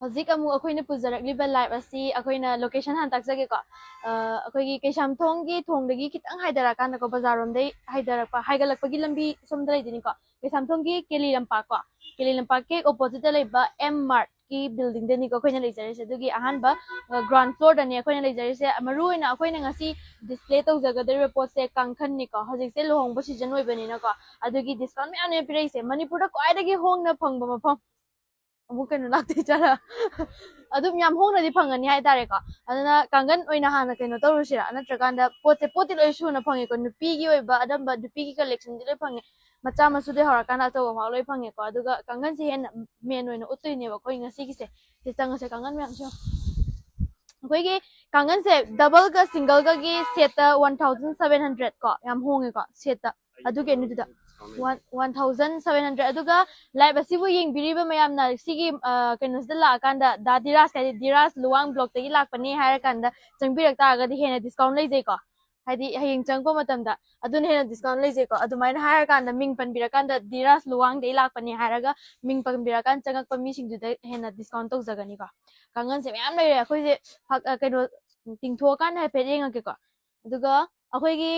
Hojik amu akoina pujarakliba live asi akoina location han takjage ko akoigi Keishamthong gi thongdagi kitang haidarakan ko bazarom dei haidarakpa haigalakpagi lambi somdrai dini ko Keishamthong gi Keli Lampak ko Keli Lampak ke opposite leba M-mart ki building deni ko akoina leijarise dugi ahanba ground floor dani akoina leijarise maruina akoina ngasi display tawjagadari post se Kangkhal ni ko hojik se lohongba season oibani na ko adugi discount me ane pireise Manipur da Khwaidagi hongna phangba mafam amu kaino lakti chara adum yam hongna di phangani hai tare ko aduna kangan oina hana kaino tawrusira natraganda poti loi suna phange ko nupi gi oiba adamba nupi gi collection di loi phange macha masu de horakana to ma loi phange ko aduga kangan si hen main oina utuine ba koi ngasi gi se changa se kangan myam sho koi gi kangan se double ga single ga gi set 1700 ko yam honge ko set aduge ni da 1700 aduga live asibu yeng biriba mayam na sigi kenos da la kanda da diras ka diras luang block tagi lak pani haira kanda changbirak ta ga di hena discount lei jai ko hadi hayeng changpa matam da adun hena discount lei jai ko adumaina haira kanda ming pan birakanda diras luang dei lak pani haira ga ming pan birakan changak pa mi sing du da hena discount tok jagani ko kangan se mayam lei khoi je keno tingtho kan ha pedeng ke ko aduga akoigi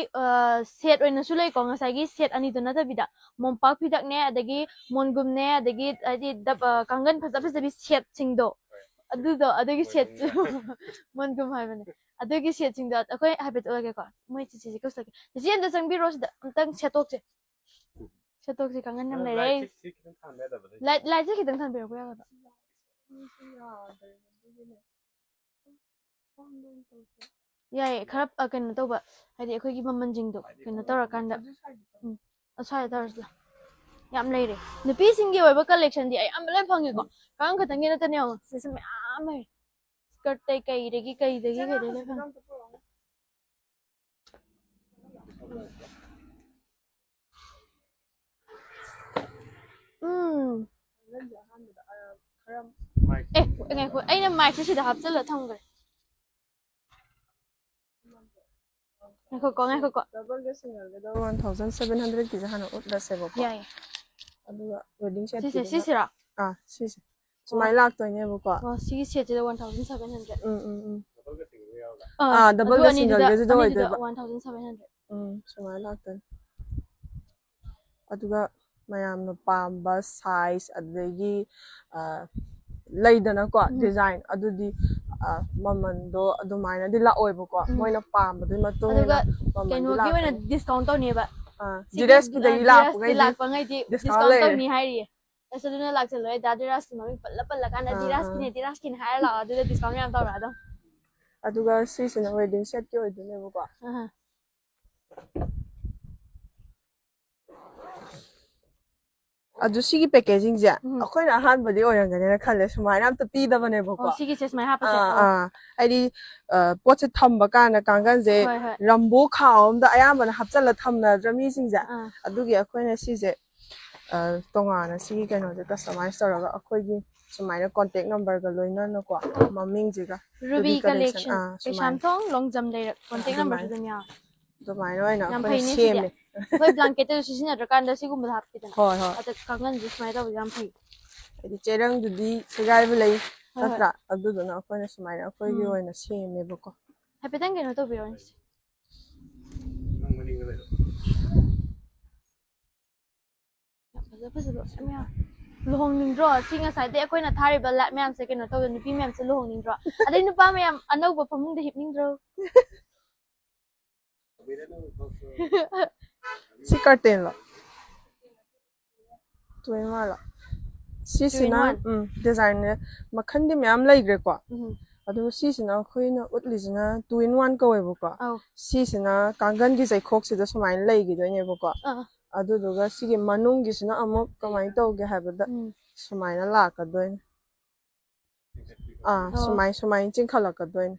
set oina su lei ko ngasagi set ani duna ta bida mompak pidak ne adagi mongum ne adagi adi kangan phaja phaja bi set singdo adagi set mongum hai bane adagi set singdo akoi habit oge ko moi chi chi ko sake ji anda sang bi ros da tang setok se kangan nam le lai ji kitang than be ko ya ga yae kharap keno toba hadi akoigi mamanjingdo keno torakanda asai tarasla yam leire nupi singi oiba collection di ai am loi phange ko kang khatangi na tane ho sisem am hai skirt tai kai regi kai degi kai le phang ngai ko aina mic sida hapchala thamgre ngai ko double ga single ga 1700 ki jahana utla se bako yae aduga wedding set sisira sisi sumai lak to ne bako sigi set 1700 double ga single ga do oi 1700 sumai lak to aduga mayam no pamba size adagi leidana ko design adudi mamando adumaina di la oibo ko moina pamba di matungina keno gi wena discount to ne ba dress ki dai lak pa ngai di discount to ni hai ri asuduna lak chalo da diras ki mami palla kana diras ki hai la adu discount yam to ra do aduga sisina wedding set ki oidune ko adu sigi packaging ja akoina han badi oyangane na khale sumaina amta pi da bane bako sigi ses mai hapa se aidi poche thamba kana kangan je rambo khaum da ayam na hapchala thamna drami singja adugi akoina sije tongana sigi kano je customize toraga akoigi sumaina contact number ga loina na ko maming jiga ruby collection Keishamthong longjam le contact number se nya sumaina oina akoina seme hoi blanket to sisina rakanda sigumba hapidana hoi ata kangan ji smai ta yam phai adi cherang dudi segai bulai tatra aduduna akoina sumaina akoigi oina seme bako hapetan keno to biron lohong ningdro singa sai de akoina thari ba lat myam se keno to nupi myam se lohong ningdro adai nupa myam anau ba phamung de hip ningdro si curtain lo twin wala sisina design makhan di myam laigre ko adu sisina khoina utlisina 2-in-1 ko webo ko sisina kangan gi jai khok sida sumai laigi doine bo ko adu duga sigi manung gi sina amuk kamai toge habada sumai na la ka doine sumai chingkhala ka doine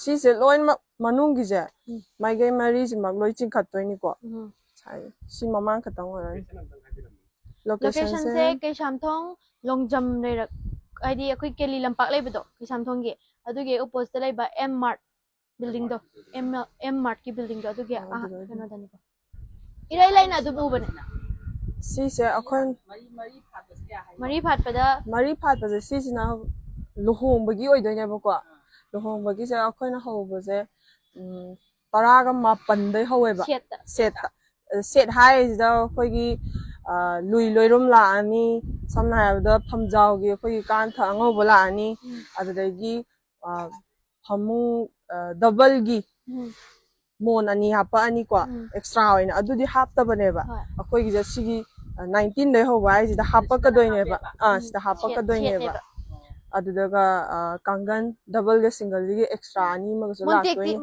sise loin manung gi ja mai gai mari ji mag loi chingkhat doine ko si mamang khatang orai location se Keishamthong longjam le id akoi Keli Lampak leibedo Keishamthong gi aduge opposite leiba M-mart building do M-mart ki building do aduge keno dani ko irai laina adu bu bane ꯁꯤꯁꯦ ꯑꯩꯈꯣꯏ ꯃꯔꯤ ꯐꯥꯠꯄꯗ ꯃꯔꯤ ꯐꯥꯠꯄꯁꯦ ꯁꯤꯁꯤꯅ ꯂꯨꯍꯣꯡꯕꯒꯤ ꯑꯣꯏꯗꯣꯏꯅꯦꯕꯀꯣ ꯂꯨꯍꯣꯡꯕꯒꯤꯁꯦ ꯑꯩꯈꯣꯏꯅ ꯍꯧꯕꯁꯦ 18 ꯍꯧꯋꯦꯕ ꯁꯦꯠꯇ ꯁꯦꯠ ꯍꯥꯏꯔꯤꯁꯤꯗ ꯑꯩꯈꯣꯏꯒꯤ ꯂꯨꯏ ꯂꯣꯏꯔꯨꯝ ꯂꯥꯛꯑꯅꯤ ꯁꯝꯅ ꯍꯥꯏꯔꯕꯗ ꯐꯝꯖꯥꯎꯒꯤ ꯑꯩꯈꯣꯏꯒꯤ ꯀꯥꯟꯊ ꯑꯉꯧꯕ ꯂꯥꯛꯑꯅꯤ ꯑꯗꯨꯗꯒꯤ ꯐꯃꯨꯡ ꯗꯕꯜꯒꯤ ꯃꯣꯟ ꯑꯅꯤ ꯍꯥꯞꯄꯛꯑꯅꯤꯀꯣ ꯑꯦꯛꯁꯇ꯭ꯔꯥ ꯑꯣꯏꯅ ꯑꯗꯨꯗꯤ ꯍꯥꯞꯇꯕꯅꯦꯕ ꯑꯩꯈꯣꯏꯒꯤꯁꯦ ꯁꯤꯒꯤ 19 ꯍꯧꯕ ꯍꯥꯏꯁꯤꯗ ꯍꯥꯞꯄꯛꯀꯗꯣꯏꯅꯦꯕ ꯁꯤꯗ ꯍꯥꯞꯄꯛꯀꯗꯣꯏꯅꯦꯕ ꯑꯗꯨꯗꯒ ꯀꯥꯡꯒꯟ ꯗꯕꯜꯒ ꯁꯤꯡꯒꯜꯒꯤ ꯑꯦꯛꯁꯇ꯭ꯔꯥ ꯑꯅꯤ ꯑꯃꯒꯁꯨ ꯂꯥꯛꯇꯣꯏꯅꯦ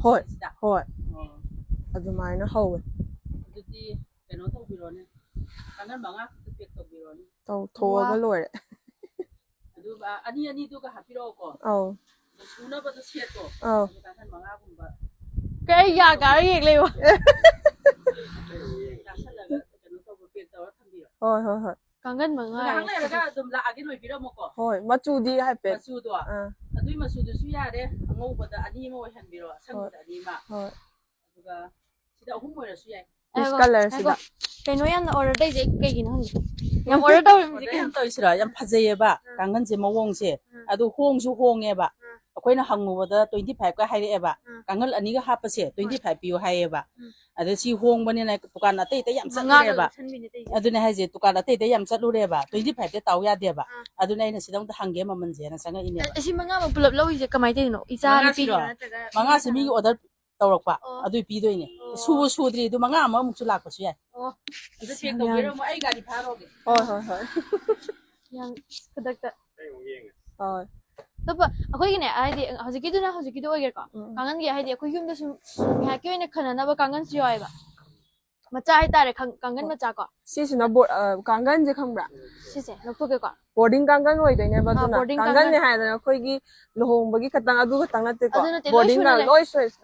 ꯍꯣꯏ ꯍꯣꯏ ꯑꯗꯨꯃꯥꯏꯅ ꯍꯧꯋꯦ ꯑꯗꯨꯗꯤ ꯀꯩꯅꯣ ꯇꯧꯕꯤꯔꯣꯅꯦ ꯀꯥꯡꯒꯟ 5 ꯈꯛꯇ ꯄꯦꯛ ꯇꯧꯕꯤꯔꯣꯅꯦ ꯇꯧꯊꯣꯛꯑꯒ ꯂꯣꯏꯔꯦ ꯑꯗꯨꯒ ꯑꯅꯤꯗꯨꯒ ꯍꯥꯞꯄꯤꯔꯛꯑꯣꯀꯣ ꯑꯧ ꯁꯨꯅꯕꯗꯣ ꯁꯦꯠꯇꯣ ꯀꯥꯡꯒꯟ 5ꯒꯨꯝꯕ ꯀꯩ ꯌꯥ ꯀꯥꯔ ꯌꯦꯛ ꯂꯩꯕ ꯇꯥꯁꯜꯂꯒ ꯀꯩꯅꯣ ꯇꯧꯕ ꯄꯦꯛ ꯇꯧꯔ ꯊꯝꯕꯤꯔꯣ ꯍꯣꯏ ꯍꯣꯏ ꯍꯣꯏ ꯀꯥꯡꯒꯟ 5 ꯉꯥꯏꯍꯥꯛ ꯂꯩꯔꯒ ꯑꯗꯨꯝ ꯂꯥꯛꯑꯒꯦ ꯂꯣꯏꯕꯤꯔꯝꯃꯣꯀꯣ ꯍꯣꯏ ꯃꯆꯨꯗꯤ ꯍꯥꯏꯐꯦꯠ ꯃꯆꯨꯗꯣ ꯑꯗꯨꯏ ꯃꯆꯨꯗꯨꯁꯨ ꯌꯥꯔꯦ ꯑꯉꯧꯕꯗ 2 ꯑꯃ ꯑꯣꯏꯍꯟꯕꯤꯔꯣ ꯑꯁꯪꯕꯗ 2 ꯑꯃ ꯍꯣꯏ ꯑꯗꯨꯒ ꯁꯤꯗ 3 ꯑꯣꯏꯔꯁꯨ ꯌꯥꯏ ꯄꯤꯁ ꯀꯂꯔꯁꯤꯗ ꯀꯩꯅꯣ ꯌꯥꯝꯅ ꯑꯣꯔꯗꯔ ꯇꯧꯏꯁꯦ ꯀꯩꯒꯤꯅꯣ ꯈꯪꯗꯦ ꯌꯥꯝ ꯑꯣꯔꯗꯔ ꯇꯧꯔꯤꯃꯤꯁꯦ ꯌꯥꯝ ꯇꯧꯏꯁꯤꯔꯥ ꯌꯥꯝ ꯐꯖꯩꯌꯦꯕ ꯀꯥꯡꯒꯟꯁꯦ ꯃꯑꯣꯡꯁꯦ ꯑꯗꯨ ꯍꯣꯡꯁꯨ ꯍꯣꯡꯉꯦꯕ ꯑꯩꯈꯣꯏꯅ ꯍꯪꯉꯨꯕꯗ 25가 하이ꯔꯛꯑꯦꯕ ꯀꯥꯡꯒꯜ 2가 ꯍꯥꯞꯄꯁꯦ 25 ꯄꯤꯌꯣ ꯍꯥꯏꯌꯦꯕ ꯑꯗ ꯁꯤ ꯍꯣꯡꯕꯅꯤꯅ ꯗꯨꯀꯥꯟ ꯑꯇꯩ ꯌꯥꯝ ꯆꯠꯂꯨꯔꯦꯕ ꯑꯗꯨꯅꯦ ꯍꯥꯏꯁꯦ ꯗꯨꯀꯥꯟ ꯑꯇꯩ ꯌꯥꯝ ꯆꯠꯂꯨꯔꯦꯕ 25ꯗ ꯇꯥꯎ ꯌꯥꯗꯦꯕ ꯑꯗꯨꯅ ꯑꯩꯅ ꯁꯤꯗ ꯑꯃꯨꯛ ꯍꯪꯒꯦ ꯃꯃꯜꯁꯦꯅ ꯆꯪꯉꯛꯏꯅꯦꯕ ꯑꯁꯤ 5 ꯄꯨꯂꯞ ꯂꯧꯔꯤꯁꯦ ꯀꯃꯥꯏ ꯇꯧꯔꯤꯅꯣ ꯏꯆꯥ ꯅꯨꯄꯤꯒꯤꯔꯣ ꯅꯠꯇ꯭ꯔꯒ 5ꯁꯦ ꯃꯤꯒꯤ ꯑꯣꯔꯗꯔ ꯇꯧꯔꯛꯄ ꯑꯗꯨꯏ ꯄꯤꯗꯣꯏꯅꯦ ꯁꯨꯕ ꯁꯨꯗ꯭ꯔꯤ ꯑꯗꯨ 5 ꯑꯃꯃꯨꯛꯁꯨ ꯂꯥꯛꯄꯁꯨ ꯌꯥꯏ ꯑꯗꯨ ꯆꯦꯛ ꯇꯧꯕꯤꯔꯝꯃꯣ ꯑꯩ ꯒꯥꯔꯤ ꯐꯥꯔꯣꯒꯦ ꯍꯣꯏ ꯍꯣꯏ ꯍꯣꯏ ꯌꯥꯝ ꯈꯨꯗꯛꯇ ꯍꯣꯏ ꯑꯇꯣꯞꯄ ꯑꯩꯈꯣꯏꯒꯤꯅꯦ ꯍꯥꯏꯗꯤ ꯍꯧꯖꯤꯛꯀꯤꯗꯣ ꯑꯣꯏꯒꯦꯀꯣ ꯀꯥꯡꯒꯟꯒꯤ ꯍꯥꯏꯗꯤ ꯑꯩꯈꯣꯏ ꯌꯨꯝꯗ ꯁꯨꯝ ꯉꯥꯏꯍꯥꯛꯀꯤ ꯑꯣꯏꯅ ꯈꯟꯅꯅꯕ ꯀꯥꯡꯒꯟꯁꯨ ꯌꯥꯎꯋꯦꯕ ꯃꯆꯥ ꯍꯥꯏꯇꯥꯔꯦ ꯀꯥꯡꯒꯟ ꯃꯆꯥ ꯀꯣ ꯁꯤꯁꯤꯅ ꯀꯥꯡꯒꯟꯁꯦ ꯈꯪꯕ꯭ꯔꯥ ꯁꯤꯁꯦ ꯂꯧꯊꯣꯛꯀꯦꯀꯣ ꯕꯣꯔꯗꯤꯡ ꯀꯥꯡꯒꯟ ꯑꯣꯏꯗꯣꯏꯅꯦꯕ ꯑꯗꯨꯅ ꯕꯣꯔꯗꯤꯡ ꯀꯥꯡꯒꯟꯅꯦ ꯍꯥꯏꯗꯅ ꯑꯩꯈꯣꯏꯒꯤ ꯂꯨꯍꯣꯡꯕꯒꯤ ꯈꯛꯇꯪ ꯑꯗꯨ ꯈꯛꯇꯪ ꯅꯠꯇꯦꯀꯣ ꯑꯗꯨ ꯅꯠꯇꯦ ꯂꯣꯏ ꯕꯣꯔꯗꯤꯡꯒ ꯁꯨꯅ ꯂꯩ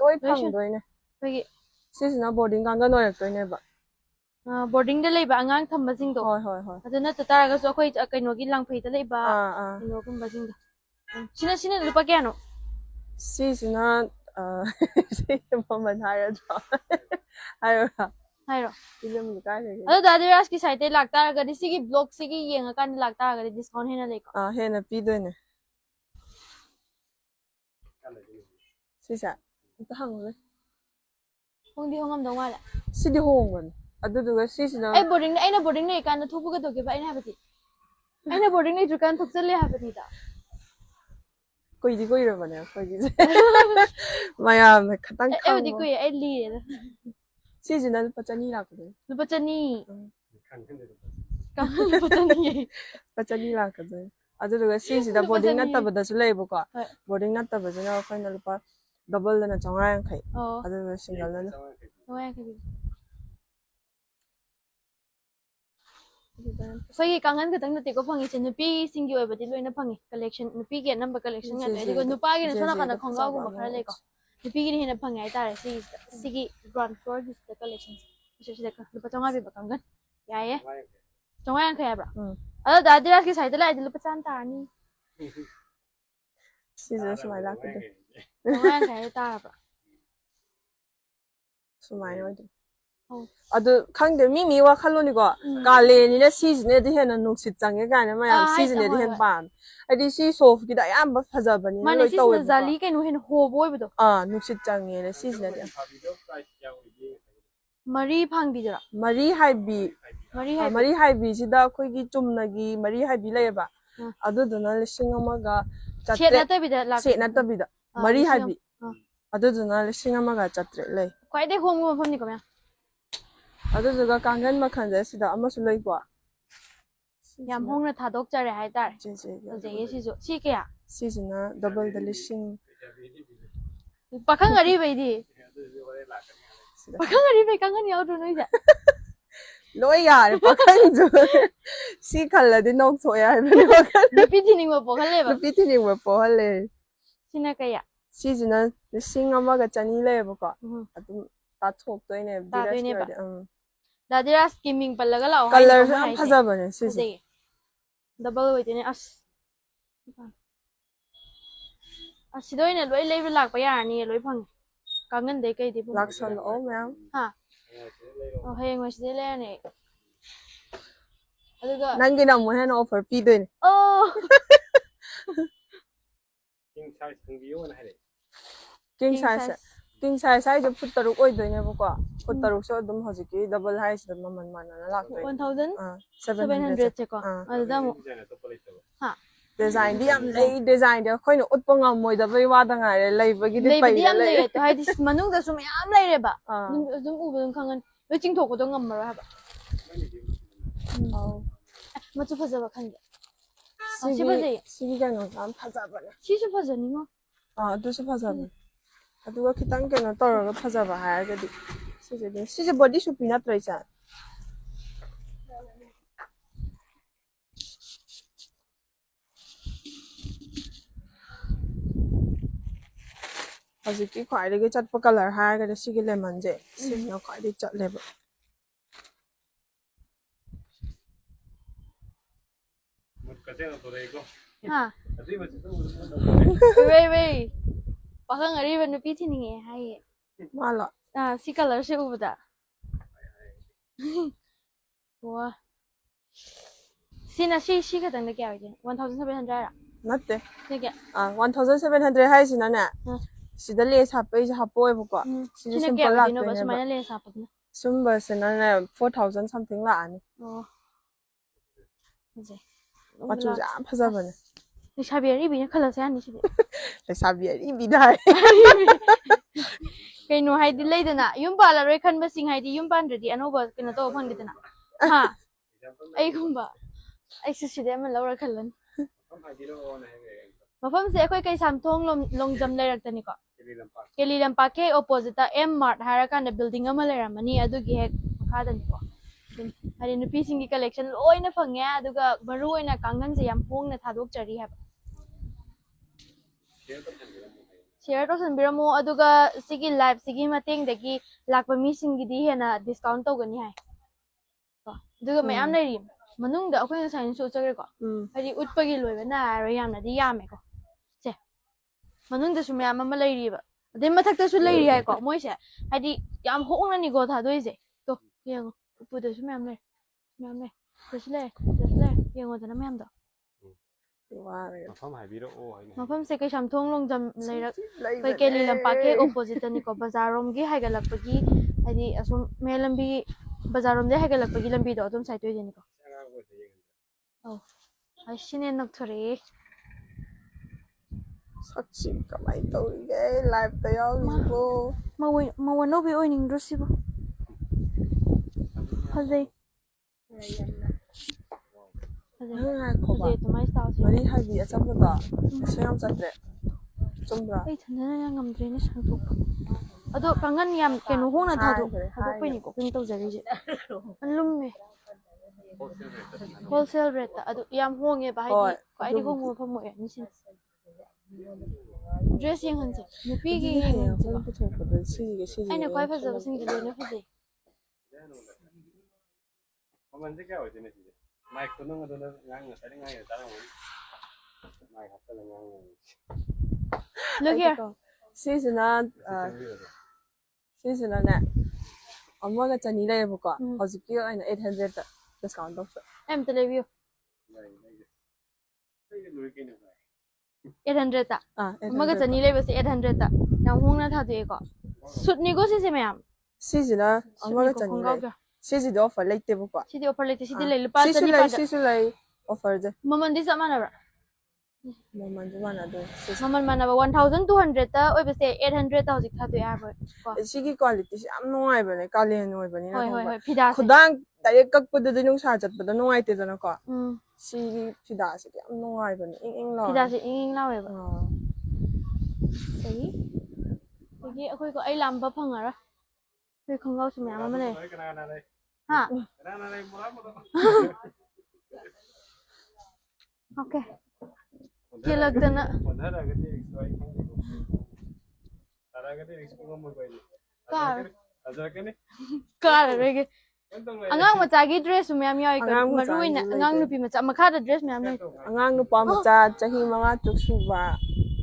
ꯂꯣꯏ ꯐꯪꯗꯣꯏꯅꯦ ꯑꯩꯈꯣꯏꯒꯤ ꯁꯤꯁꯤꯅ ꯕꯣꯔꯗꯤꯡ ꯀꯥꯡꯒꯟ ꯑꯣꯏꯔꯛꯇꯣꯏꯅꯦꯕ ꯕꯣꯔꯗꯤꯡꯗ ꯂꯩꯕ ꯑꯉꯥꯡ ꯊꯝꯕꯁꯤꯡꯗꯣ ꯍꯣꯏ ꯍꯣꯏ ꯍꯣꯏ ꯑꯗꯨ ꯅꯠꯇ ꯇꯥꯔꯒꯁꯨ ꯑꯩꯈꯣꯏ ꯀꯩꯅꯣꯒꯤ ꯂꯥꯡꯐꯩꯗ ꯂꯩꯕ ꯑꯥ ꯀꯩꯅꯣꯒꯨꯝꯕꯁꯤꯡꯗꯣ ꯁꯤꯅ ꯂꯨꯄꯥ ꯀꯌꯥꯅꯣ ꯁꯤꯁꯤꯅ ꯁꯤ ꯃꯃꯜ ꯍꯥꯏꯔꯗ꯭ꯔꯣ ꯍꯥꯏꯔꯣ ꯍꯥꯏꯔꯣ ꯐꯤꯂꯝꯗꯣ ꯀꯥꯏꯗꯒꯤ ꯑꯗꯣ ꯗꯥꯗꯤꯔꯥꯖꯀꯤ ꯁꯥꯏꯠꯇꯩ ꯂꯥꯛꯇꯥꯔꯒꯗꯤ ꯁꯤꯒꯤ ꯕ꯭ꯂꯣꯛꯁꯤꯒꯤ ꯌꯦꯡꯉꯀꯥꯟꯗ ꯂꯥꯛꯇꯥꯔꯒꯗꯤ ꯗꯤꯁꯀꯥꯎꯟ ꯍꯦꯟꯅ ꯂꯩꯀꯣ ꯍꯦꯟꯅ ꯄꯤꯗꯣꯏꯅꯦ ꯁꯤꯁꯦ ꯑꯝꯇ ꯍꯪꯉꯨꯅꯦ ꯍꯣꯡꯗꯤ ꯍꯣꯡꯉꯝꯗꯧ ꯃꯥꯜꯂꯦ ꯁꯤꯗꯤ ꯍꯣꯡꯕꯅꯦ ꯑꯗꯨꯗꯨꯒ ꯁꯤꯁꯤꯅ ꯑꯩꯅ ꯕꯣꯔꯗꯤꯡ ꯂꯩꯔꯤꯀꯥꯟꯗ ꯊꯣꯛꯄꯒꯗꯧꯒꯦꯕ ꯑꯩꯅ ꯍꯥꯏꯕꯗꯤ ꯑꯩꯅ ꯕꯣꯔꯗꯤꯡ ꯂꯩꯇ꯭ꯔꯤꯀꯥꯟꯗ ꯊꯣꯛꯆꯜꯂꯦ ꯍꯥꯏꯕꯅꯤꯗ ꯀꯨꯏꯗꯤ ꯀꯨꯏꯔꯕꯅꯦ ꯑꯩꯈꯣꯏꯒꯤꯁꯦ ꯃꯌꯥꯝꯅ ꯈꯇꯪ ꯑꯩꯕꯨꯗꯤ ꯈꯪꯕ ꯀꯨꯏꯔꯦ ꯑꯩ ꯂꯤꯔꯦꯗ ꯁꯤꯁꯤꯅ ꯂꯨꯄꯥ 200 ꯂꯥꯛꯀꯗꯣꯏꯅꯦ ꯂꯨꯄꯥ 200 ꯂꯨꯄꯥ 200 ꯂꯥꯛꯀꯗꯣꯏꯅꯦ ꯑꯗꯨꯗꯨꯒ ꯁꯤꯁꯤꯗ ꯂꯨꯄꯥ ꯕꯣꯔꯗꯤꯡ 200 ꯅꯠꯇꯕꯗꯁꯨ ꯂꯩꯌꯦꯕꯀꯣ ꯍꯣꯏ ꯕꯣꯔꯗꯤꯡ ꯅꯠꯇꯕꯁꯤꯅ ꯑꯩꯈꯣꯏꯅ ꯂꯨꯄꯥ ꯗꯕꯜꯗꯅ 250 ꯑꯗꯨꯒ ꯁꯤꯡꯒꯜꯗꯅ 250 ꯑꯩꯈꯣꯏꯒꯤ ꯀꯥꯡꯒꯟ ꯈꯛꯇꯪ ꯅꯠꯇꯦꯀꯣ ꯐꯪꯉꯤꯁꯦ ꯅꯨꯄꯤꯁꯤꯡꯒꯤ ꯑꯣꯏꯕꯗꯤ ꯂꯣꯏꯅ ꯐꯪꯉꯤ ꯀꯂꯦꯛꯁꯟ ꯅꯨꯄꯤꯒꯤ ꯑꯅꯝꯕ ꯀꯂꯦꯛꯁꯟ ꯉꯥꯛꯇ ꯑꯗꯨꯒ ꯅꯨꯄꯥꯒꯤꯅ ꯁꯣꯝ ꯅꯥꯀꯟꯗ ꯈꯣꯡꯒ꯭ꯔꯥꯎꯒꯨꯝꯕ ꯈꯔ ꯂꯩꯀꯣ ꯅꯨꯄꯤꯒꯤꯅ ꯍꯦꯟꯅ ꯐꯪꯉꯦ ꯍꯥꯏꯇꯥꯔꯦ ꯁꯤꯒꯤ ꯒ꯭ꯔꯥꯎꯟ ꯐ꯭ꯂꯣꯔꯒꯤꯁꯤꯗ ꯀꯂꯦꯛꯁꯟꯁꯦ ꯁꯤꯗ ꯂꯨꯄꯥ 500 ꯄꯤꯕ ꯀꯥꯡꯒꯟ ꯌꯥꯏꯌꯦ 250 ꯍꯥꯏꯕ꯭ꯔꯣ ꯑꯗꯣ ꯗꯥꯗꯤꯔꯥꯖꯀꯤ ꯁꯥꯏꯗ ꯂꯥꯛꯑꯗꯤ ꯂꯨꯄꯥ 100 ꯇꯥꯔꯅꯤ ꯁꯤꯁꯦ ꯁꯨꯃꯥꯏꯅ ꯂꯥꯛꯀꯗꯣꯏ 250 ꯍꯥꯏꯗ ꯇꯥꯔꯕ꯭ꯔꯣ ꯁꯨꯃꯥꯏꯅ ꯑꯣꯏꯗꯣꯏ ꯑꯗꯨ ꯈꯪꯗꯦ ꯃꯤ ꯋꯥꯈꯜꯂꯣꯟꯅꯤꯀꯣ ꯀꯥꯂꯦꯟꯅꯤꯅ ꯁꯤꯁꯤꯅꯗꯤ ꯍꯦꯟꯅ ꯅꯨꯡꯁꯤꯠ ꯆꯪꯉꯦ ꯀꯥꯏꯅ ꯃꯌꯥꯝ ꯁꯤꯁꯤꯅꯗꯤ ꯍꯦꯟꯅ ꯄꯥꯝꯃꯦ ꯍꯥꯏꯗꯤ ꯁꯤ ꯁꯣꯐꯀꯤꯗ ꯑꯌꯥꯝꯕ ꯐꯖꯕꯅꯤꯅ ꯂꯣꯏ ꯁꯤꯁꯤꯅ ꯇꯧꯋꯦꯕꯀꯣ ꯖꯥꯂꯤ ꯀꯩꯅꯣ ꯍꯦꯟꯅ ꯍꯣꯕ ꯑꯣꯏꯕꯗꯣ ꯅꯨꯡꯁꯤꯠ ꯆꯪꯉꯦꯅ ꯁꯤꯁꯤꯅꯗꯤ ꯃꯔꯤ ꯐꯪꯕꯤꯗꯨꯔꯣ ꯃꯔꯤ ꯍꯥꯏꯕꯤꯁꯤꯗ ꯑꯩꯈꯣꯏꯒꯤ ꯆꯨꯝꯅꯒꯤ ꯃꯔꯤ ꯍꯥꯏꯕꯤ ꯂꯩꯌꯦꯕ ꯑꯗꯨꯗꯨꯅ 1,000ꯒ ꯁꯦꯠ 400 ꯅꯠꯇꯕꯤꯗ ꯁꯦꯠ ꯅꯠꯇꯕꯤꯗ ꯃꯔꯤ ꯍꯥꯏꯕꯤ ꯑꯗꯨꯗꯨꯅ 1,000ꯒ 400 ꯂꯩ ꯈ꯭ꯋꯥꯏꯗꯩ ꯍꯣꯡꯕ ꯃꯐꯝꯅꯤꯀꯣ ꯃꯌꯥꯝ ꯑꯗꯨꯗꯨꯒ ꯀꯥꯡꯒꯟ ꯃꯈꯜꯁꯦ ꯁꯤꯗ ꯑꯃꯁꯨ ꯂꯩꯀꯣ ꯌꯥꯝ ꯍꯣꯡꯅ ꯊꯥꯗꯣꯛꯆꯔꯦ ꯍꯥꯏꯇꯥꯔꯦ ꯐꯖꯩꯌꯦ ꯁꯤꯁꯨ ꯁꯤ ꯀꯌꯥ ꯁꯤꯁꯤꯅ ꯗꯕꯜꯗ 1,000 ꯄꯥꯈꯪ ꯑꯔꯤꯕꯩꯗꯤ ꯄꯥꯈꯪ ꯑꯔꯤꯕꯩ ꯀꯥꯡꯒꯟ ꯌꯥꯎꯗ꯭ꯔꯣ ꯅꯣꯏꯁꯦ ꯂꯣꯏ ꯌꯥꯔꯦ ꯄꯥꯈꯪꯁꯨ ꯁꯤ ꯈꯜꯂꯗꯤ ꯅꯣꯛꯊꯣꯛꯑꯦ ꯍꯥꯏꯕꯅꯦ ꯅꯨꯄꯤ ꯊꯤꯅꯤꯡꯕ ꯄꯣꯛꯍꯜꯂꯦꯕ ꯅꯨꯄꯤ ꯊꯤꯅꯤꯡꯕ ꯄꯣꯛꯍꯜꯂꯦ ꯁꯤꯅ ꯀꯌꯥ ꯁꯤꯁꯤꯅ 1,100 ꯂꯩꯌꯦꯕꯀꯣ ꯑꯗꯨꯝ ꯇꯥꯊꯣꯛꯇꯣꯏꯅꯦ ꯗꯤꯔꯖꯀꯤ ꯑꯣꯏꯔꯗꯤ ꯗꯥꯗꯤꯔꯥꯖꯀꯤ ꯃꯤꯡ ꯄꯜꯂꯒ ꯂꯥꯛꯑꯣ ꯍꯥꯏꯅꯤꯀꯣ ꯀꯂꯔꯁꯨ ꯃꯣꯏ ꯌꯥꯝ ꯍꯥꯏꯁꯦ ꯐꯖꯕꯅꯦ ꯁꯤꯁꯦ ꯐꯖꯩꯌꯦ ꯗꯕꯜ ꯑꯣꯏꯗꯣꯏꯅꯦ ꯁꯤꯗ ꯑꯣꯏꯅ ꯂꯣꯏ ꯂꯩꯕ ꯂꯥꯛꯄ ꯌꯥꯔꯅꯤꯌꯦ ꯂꯣꯏ ꯐꯪꯉꯦ ꯀꯥꯡꯒꯟꯗꯩ ꯀꯩꯗꯩ ꯂꯥꯛꯁꯜꯂꯛꯑꯣ ꯃꯌꯥꯝ Oh, hey, what's the lane? Nangi na mo hen offer pi doin. Oh. King size hungbi one hai. King size. King size size put taruk oi doin bu ko. Put taruk so dum hojiki double height da maman mana na lak doin. 1,700 che ko. Adda mo. Ha. Design di am lay design da khoi no utpa ngam moi da bai wa da ngai re lay ba gi di pai da lay to hai dis manung da sum yam lay re ba. Dum u bu khangan lo ching thok ko do ngam ma ra ba. Oh. Machu phajaba khanje. Si phajai. Si ga no am phajaba ne. Si su phajani mo. Du su phajaba. Adu ga khitang ke no tor ga phajaba ha ga di. Si je body su pina trai cha. Hojiki khwaidagi chatpa color ha ga sigi lemon je sigi no khwaidagi chatle ba Mut ka se no to rei ko. Ha. Adi ma chu. Wei. Pakang ari ba nupi thi ni hai. mala Si color se u da. Wow. Sina si ka tang da kya ge 1,700 ra. natte Ne kya. 1700 hai sina ne sida le sa pai ha poi bu ko sida Sina simple kya la no ba sumai le sa pa na. sumba sina ne 4000 something la ani Oh. Je. machu ja phajaba ne Ni sabi ari bi ne khala sa ni si. le sabi ri bi dai Kay no hai di lay da na yum ba la roi khan ba sing hai di yum ban di ano ba kina to phang di na. Ha. Ai khum ba. Ai si si de man lo ra khalan. Mafam se akhoi Keishamthong long jam lai rak tani ko. Keli Lampak ke opposite M-mart haraka na building ama lai ramani adu gi hek makha dan ko. Hari nupi singi collection loi na phangya aduga baru oina kangan se yam hong na thadok chari ha. Share to sanbiramo aduga sigi live sigi mateng dagi lakpa mi singi di hena discount to gani hai. Ko aduga mayam lai ri manung da akhoi na sign so chagre ko. Hari utpagi loi ba na ro yam na di yam ko. Manung da sumya mama lai ri ba de mathak ta su lai ri hai ko moi se hadi yam hong na ni go tha doi se to yang upu da sumya lai desle yang da na myam da Mafam hai biro o hai. mafam se Keishamthong long jam lai rak kai Keli Lampak ke opposite ni ko bazar rom gi hai galak pagi hadi asum me lambi bazar rom de hai galak pagi lambi do adum sai to ni ko oh ai shine nak thore sakchi kamai tauri ge live ta yaw ko mawano bi oining dress bo Fajai. ha ko ba Fajai to my style. mari ha bi acha ba da sayam chatre chumbra Ai thana na ngamdre ni sang thuk. Ado kangan yam kenu hona thadu. Ado pani ko pin to jari je. Anlum me. Wholesale rate ado yam honge ba hai ko ai ko mo phamo ya ni sin. Dress yang hanse. Nupi gi yang hanse. ko thok ko da si ge Ai na kwai phajaba sing de ne phajai. Kaman je kya hoje ne chije. Mic to nang adona ngang sa ri ngang ta na mo. Mic hatta la ngang. Look here. Seasona ne amma ga chani lai bu ko hojiki aina 800 ta discount to Em teleview. Lai. Ai loi ke ne. 800 ta. Amma ga chani le basi 800 ta. Yam hong na thadu e ko. Sut ni go si se mayam. seasona amma ga chani lai sisi do offer late bu ko Sidi offer late sidi le pa sisi lai offer je maman di sama na ba maman ju mana do maman mana ba 1,200 ta oi bese 800 ta hojik thadu ya ba ko sigi quality si am nongai bane kalen noi bane na hoi phida se khudang direct kak pu de nung sa chat pu da nongai te jana ko 嗯 sigi phida se am nongai bane ing law phida se ing law ba sei gi akhoi ko ai lam ba phangara kai khangau su myam ma le ha okay kelak dana kar rege angang macha gi dress myam yai ko maruina angang nupi macha makha da dress myam lai angang nu pa macha chahi manga tuk su ba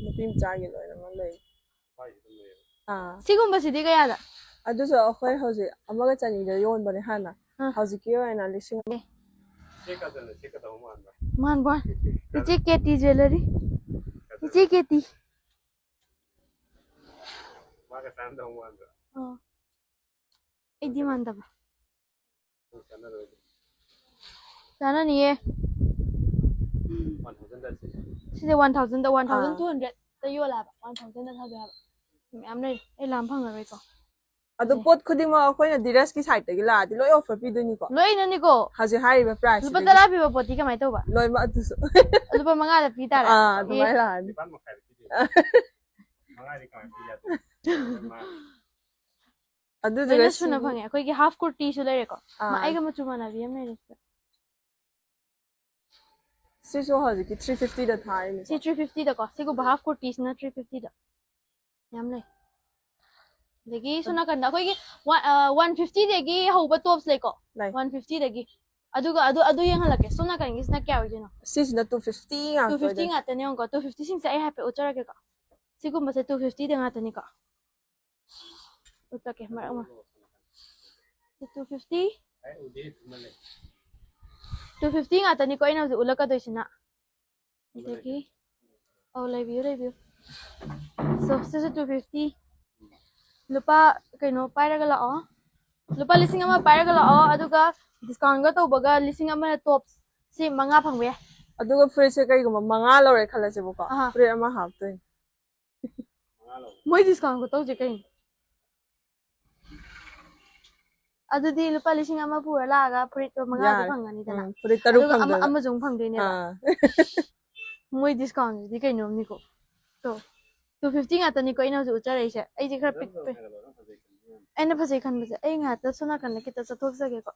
nupi macha gi loi na ma lai sigum ba sidi ga ya da ꯑꯗꯨꯁꯨ ꯑꯩꯈꯣꯏ ꯍꯧꯖꯤꯛ ꯑꯃꯒ ꯆꯅꯤꯗ ꯌꯣꯟꯕꯅꯦ ꯍꯥꯟꯅ ꯍꯧꯖꯤꯛꯀꯤ ꯑꯣꯏꯅ ꯂꯤꯁꯤꯡ ꯃꯥꯟꯕ 이제 केटी ज्वेलरी 이제 केटी 마가 산다 오만다 이디 만다봐 자나니에 시제 1000다 1200 다 요라봐 1000다 사도 하봐 ꯌꯥꯝ ꯂꯩ ꯑꯩ ꯂꯥꯝ ꯐꯪꯉꯔꯣꯏꯀꯣ ꯑꯗꯨ ꯄꯣꯠ ꯈꯨꯗꯤꯡꯃꯛ ꯑꯩꯈꯣꯏꯅ ꯙꯤꯔꯖꯀꯤ ꯁꯥꯏꯠꯇꯒꯤ ꯂꯥꯛꯑꯗꯤ ꯂꯣꯏ ꯑꯣꯐꯔ ꯄꯤꯗꯣꯏꯅꯤꯀꯣ ꯂꯣꯏꯅꯅꯤꯀꯣ ꯍꯧꯖꯤꯛ ꯍꯥꯏꯔꯤꯕ ꯄ꯭ꯔꯥꯏꯁ ꯂꯨꯄꯥ 10 ꯄꯤꯕ ꯄꯣꯠꯇꯤ ꯀꯃꯥꯏ ꯇꯧꯕ ꯂꯣꯏꯃꯛ ꯑꯗꯨꯁꯨ ꯂꯨꯄꯥ 5ꯗ ꯄꯤ ꯇꯥꯔꯦ ꯑꯗꯨꯃꯥꯏ ꯂꯥꯛꯑꯅꯤ ꯑꯗꯨꯗꯨꯒ ꯂꯣꯏꯅ ꯁꯨꯅ ꯐꯪꯉꯦ ꯑꯩꯈꯣꯏꯒꯤ ꯍꯥꯐ ꯀꯨꯔꯇꯤꯁꯨ ꯂꯩꯔꯦꯀꯣ ꯑꯩꯒ ꯃꯆꯨ ꯃꯥꯟꯅꯕꯤ ꯑꯃ ꯂꯩꯔꯦ ꯁꯤꯁꯨ ꯍꯧꯖꯤꯛꯀꯤ 350ꯗ ꯊꯥꯔꯤꯅꯤ ꯁꯤ 350ꯗꯀꯣ ꯁꯤꯒꯨꯝꯕ ꯍꯥꯐ ꯀꯨꯔꯇꯤꯁꯤꯅ 350ꯗ ꯌꯥꯝ ꯂꯩ ꯑꯗꯒꯤ ꯁꯣꯝ ꯅꯥꯀꯟꯗ ꯑꯩꯈꯣꯏꯒꯤ 150ꯗꯒꯤ ꯍꯧꯕ ꯇꯣꯞꯁ ꯂꯩꯀꯣ 150ꯗꯒꯤ ꯑꯗꯨꯒ ꯑꯗꯨ ꯌꯦꯡꯍꯜꯂꯛꯀꯦ ꯁꯣꯝ ꯅꯥꯀꯟꯒꯤꯁꯤꯅ ꯀꯌꯥ ꯑꯣꯏꯗꯣꯏꯅꯣ ꯁꯤꯁꯤꯅ 250 ꯉꯥꯛꯇ 250 ꯉꯥꯛꯇꯅꯦ ꯌꯦꯡꯉꯨꯀꯣ 250 ꯁꯤꯡꯁꯦ ꯑꯩ ꯍꯥꯏꯐꯦꯠ ꯎꯠꯆꯔꯛꯀꯦꯀꯣ ꯁꯤꯒꯨꯝꯕꯁꯦ 250ꯗ ꯉꯥꯛꯇꯅꯤꯀꯣ ꯎꯠꯂꯛꯀꯦ ꯃꯔꯛ ꯑꯃ 250 ngata ko ina ulaka do sina dagi oh lebiyo so this is 250 lupa kaino pairaga la lupa lising ama pairaga la aduga discount ga to baga lising ama tops si manga phangbe aduga free se kai guma manga lore khalase boko free ama haptoi moi discount ko to je kai adudi lupa lising ama pura laga free to manga do phangani dana free taru phangda ama jong phangde ne moi discount di kai nom ni ko to 250 ngata ni ko ina ju charai se ai ji khara pik pe aina phasai khan base ai ngata sona kan kita chathok sage ko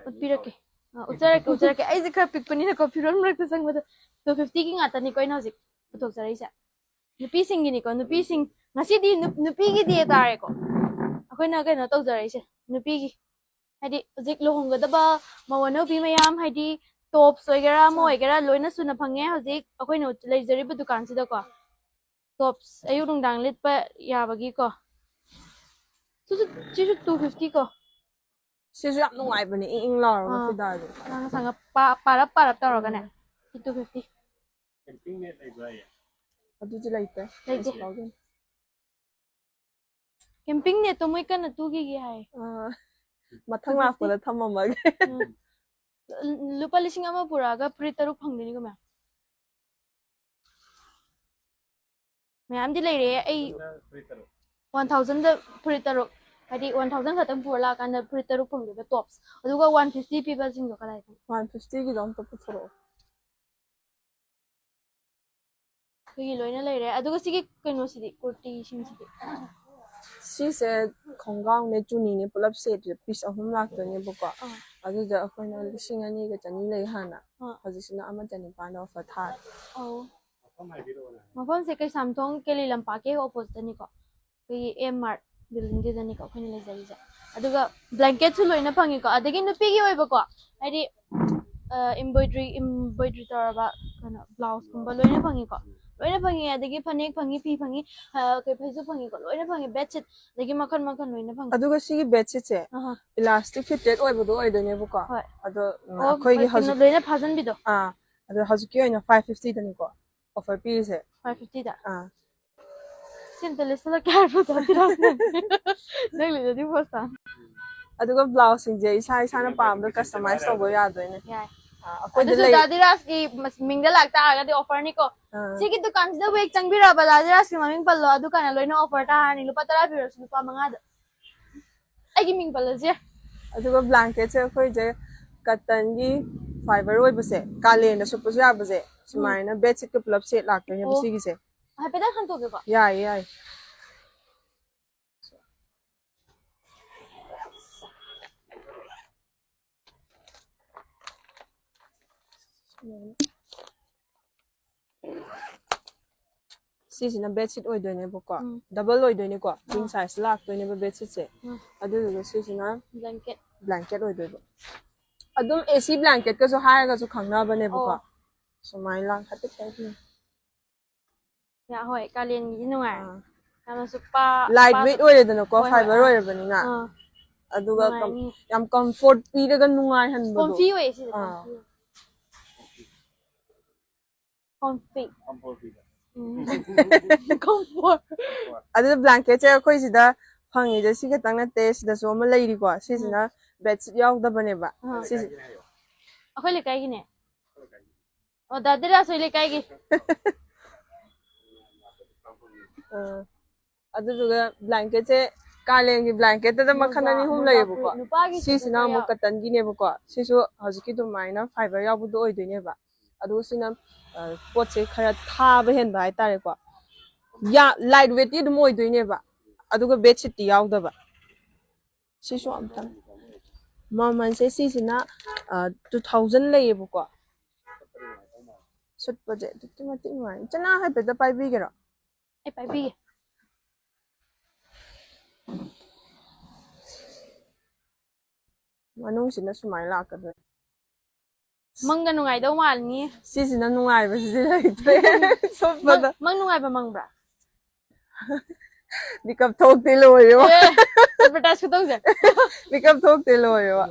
utpirake utjarake ai ji khara pik pani na ko firon mrak ta sang bada 250 ki ngata ni ko ina ji chathok charai se nupi sing ni ko nupi sing ngasi di nupi gi di tare ko akoina kai na tau jarai se nupi gi hadi jik lohonggadaba mawano bi mayam hadi tops oigera mo oigera loina suna phange hojik akoina leijariba dukan sida ko tops ayu rungdang litpa yabagi ko su 250 ko sisu yam nungai bani ing laura fida do nang sanga parap taraga ne 250 camping net leibra ya adu ji laite camping net to moi kana tu gi hai mathang lakpala thamamage lupa lising ama puraga free taruk phangdeni ko ma'am di leire ai 1000 da free taruk hadi 1000 khatam pura kana free taruk phangde tops aduga 150 people sing ko kalai 150 gi dom to puthoro gi loina leire aduga sigi kaino sidi kurti sing sidi sise khongang ne chuni ne pulap set piece ahum laktone boko aduda akoina lising ani ga chani lei hana hajisina ama chani pana offer tha mafam se Keishamthong Keli Lampak ke opposite ni ko ki M-mart building de ni ko khoni le jari ja aduga blanket su loina phangi ko adagi nupi gi oiba ko hadi embroidery taraba kana blouse kumba loina phangi ko loina phangi adagi phanek phangi pi phangi kai phaisu phangi ko loina phangi bedsheet adagi makhan loina phangi aduga sigi bedsheet se elastic fitted oiba do oidone bu ko ado khoi gi haju loina phajan bi do ado haju ki oina 550 dani ko offer pi se 550 da simple sala kya pata tirasna nagli jadi posta aduga blouse sing je isa na pam do customize to bo ya do ne akoy de lay dadiras ki mingda lagta aga de offer ni ko sigi dukan da week changbira ba dadiras ki maming pallo adu kana loina offer ta ni lupa tara biro lupa manga da ai gi ming pallo je aduga blanket se akoy je cotton gi fiber oi base kalen da supu ya base sumaina bedsheet ke plus set lagta ne sigi se hai peda khan to ge ko yai sisina bedsheet oidoine boko double oidoine ko king size laktoine ba bedsheet se adu sisina blanket oidoibo adum AC blanket ka so haraga so khangna bane boko so mai lang khatik tai ya hoi kalen gi nungai Yamna supa. Lightweight oiredana ko fiber oirebani na. Aduga yam comfort piraga nungai hanbado. Comfy way si. Comfy. Comfort. Adu blanket che khoi sida phangi je si khatang na te sida so ma leiri ko si sina bedsheet yaudabane ba. Si Akhoi le kai gi ne. O dadira so le kai gi. Aduga blanket che kalengi blanket da makhanani hum laibu ko si sina mo cotton gi ne bu ko si so hojiki du maina fiber yabu do oidine ba adu sina pot che khara tha ba hen ba ai tare ko ya lightweight ti du mo oidine ba aduga bedsheet ti yauda ba si so am tan maman se si sina 2000 laibu ko sut budget ti mati mai chana hai pe da pai bi gero Ai pai bi. Manung sina sumai la ka do Mangga nungai dau mal ni. si sina nungai ba si laitre so bada Mang nungai ba mang bra. Makeup thok te lo yo Advertise ko tau je. makeup thok te lo yo